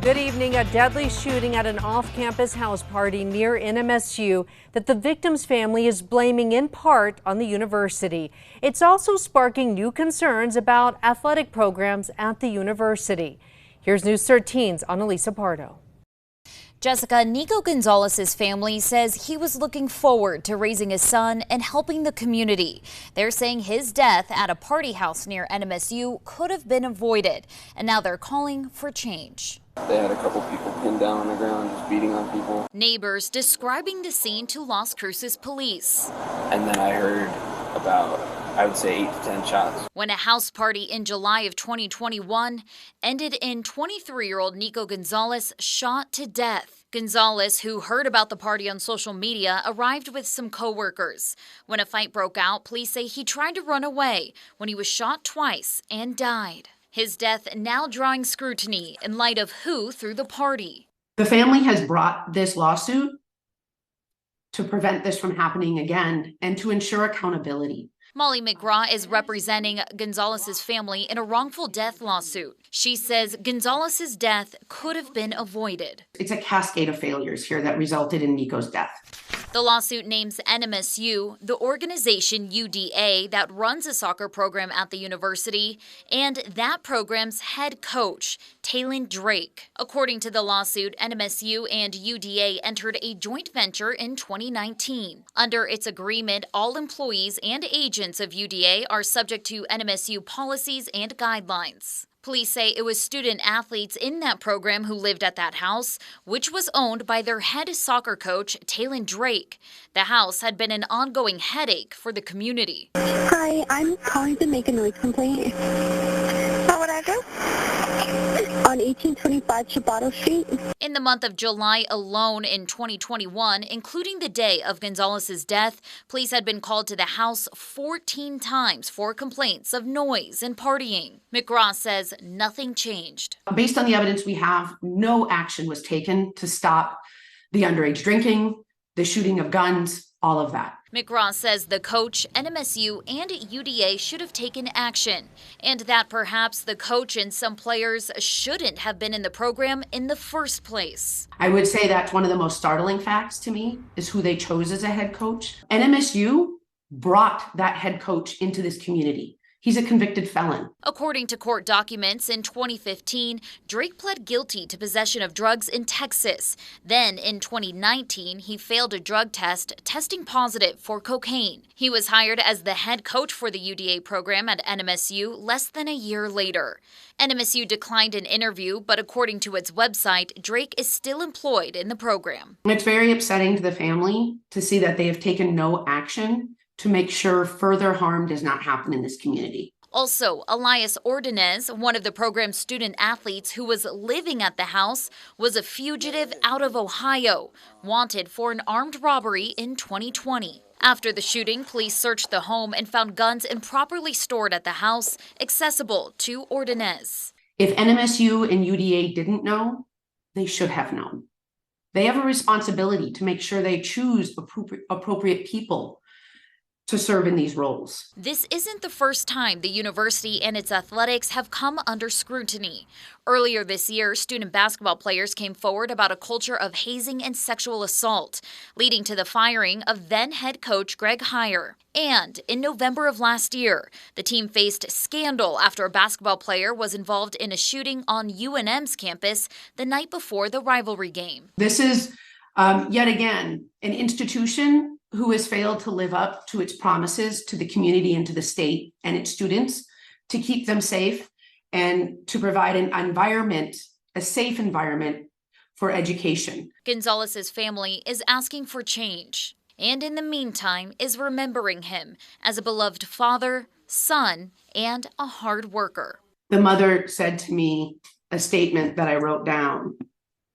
Good evening. A deadly shooting at an off-campus house party near NMSU that the victim's family is blaming in part on the university. It's also sparking new concerns about athletic programs at the university. Here's News 13's Annalisa Pardo. Jessica, Nico Gonzalez's family says he was looking forward to raising his son and helping the community. They're saying his death at a party house near NMSU could have been avoided, and now they're calling for change. They had a couple people pinned down on the ground, just beating on people. Neighbors describing the scene to Las Cruces police. And then I heard about, I would say, 8 to 10 shots. When a house party in July of 2021 ended in 23-year-old Nico Gonzalez shot to death. Gonzalez, who heard about the party on social media, arrived with some co-workers. When a fight broke out, police say he tried to run away when he was shot twice and died. His death now drawing scrutiny in light of who threw the party. The family has brought this lawsuit to prevent this from happening again and to ensure accountability. Molly McGraw is representing Gonzalez's family in a wrongful death lawsuit. She says Gonzalez's death could have been avoided. It's a cascade of failures here that resulted in Nico's death. The lawsuit names NMSU, the organization UDA that runs a soccer program at the university, and that program's head coach, Taylon Drake. According to the lawsuit, NMSU and UDA entered a joint venture in 2019. Under its agreement, all employees and agents of UDA are subject to NMSU policies and guidelines. Police say it was student athletes in that program who lived at that house, which was owned by their head soccer coach, Taylon Drake. The house had been an ongoing headache for the community. Hi, I'm calling to make a noise complaint. How would I do? On 1825 Chabato Street. In the month of July alone in 2021, including the day of Gonzalez's death, police had been called to the house 14 times for complaints of noise and partying. McGraw says nothing changed. Based on the evidence we have, no action was taken to stop the underage drinking, the shooting of guns, all of that. McGraw says the coach, NMSU, and UDA should have taken action, and that perhaps the coach and some players shouldn't have been in the program in the first place. I would say that's one of the most startling facts to me is who they chose as a head coach. NMSU brought that head coach into this community. He's a convicted felon. According to court documents, in 2015, Drake pled guilty to possession of drugs in Texas. Then, in 2019, he failed a drug test, testing positive for cocaine. He was hired as the head coach for the UDA program at NMSU less than a year later. NMSU declined an interview, but according to its website, Drake is still employed in the program. It's very upsetting to the family to see that they have taken no action to make sure further harm does not happen in this community. Also, Elias Ordonez, one of the program's student athletes who was living at the house, was a fugitive out of Ohio, wanted for an armed robbery in 2020. After the shooting, police searched the home and found guns improperly stored at the house, accessible to Ordonez. If NMSU and UDA didn't know, they should have known. They have a responsibility to make sure they choose appropriate people to serve in these roles. This isn't the first time the university and its athletics have come under scrutiny. Earlier this year, student basketball players came forward about a culture of hazing and sexual assault, leading to the firing of then head coach Greg Heyer. And in November of last year, the team faced scandal after a basketball player was involved in a shooting on UNM's campus the night before the rivalry game. This is yet again an institution who has failed to live up to its promises to the community and to the state and its students to keep them safe and to provide an environment, a safe environment for education. Gonzalez's family is asking for change, and in the meantime is remembering him as a beloved father, son, and a hard worker. The mother said to me a statement that I wrote down.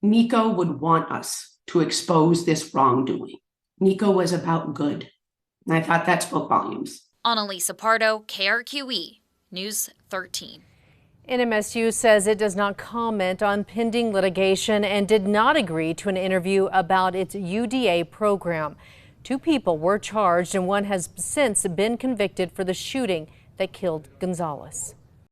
Nico would want us to expose this wrongdoing. Nico was about good, and I thought that spoke volumes. Annalisa Pardo, KRQE, News 13. NMSU says it does not comment on pending litigation and did not agree to an interview about its UDA program. 2 people were charged and one has since been convicted for the shooting that killed Gonzalez.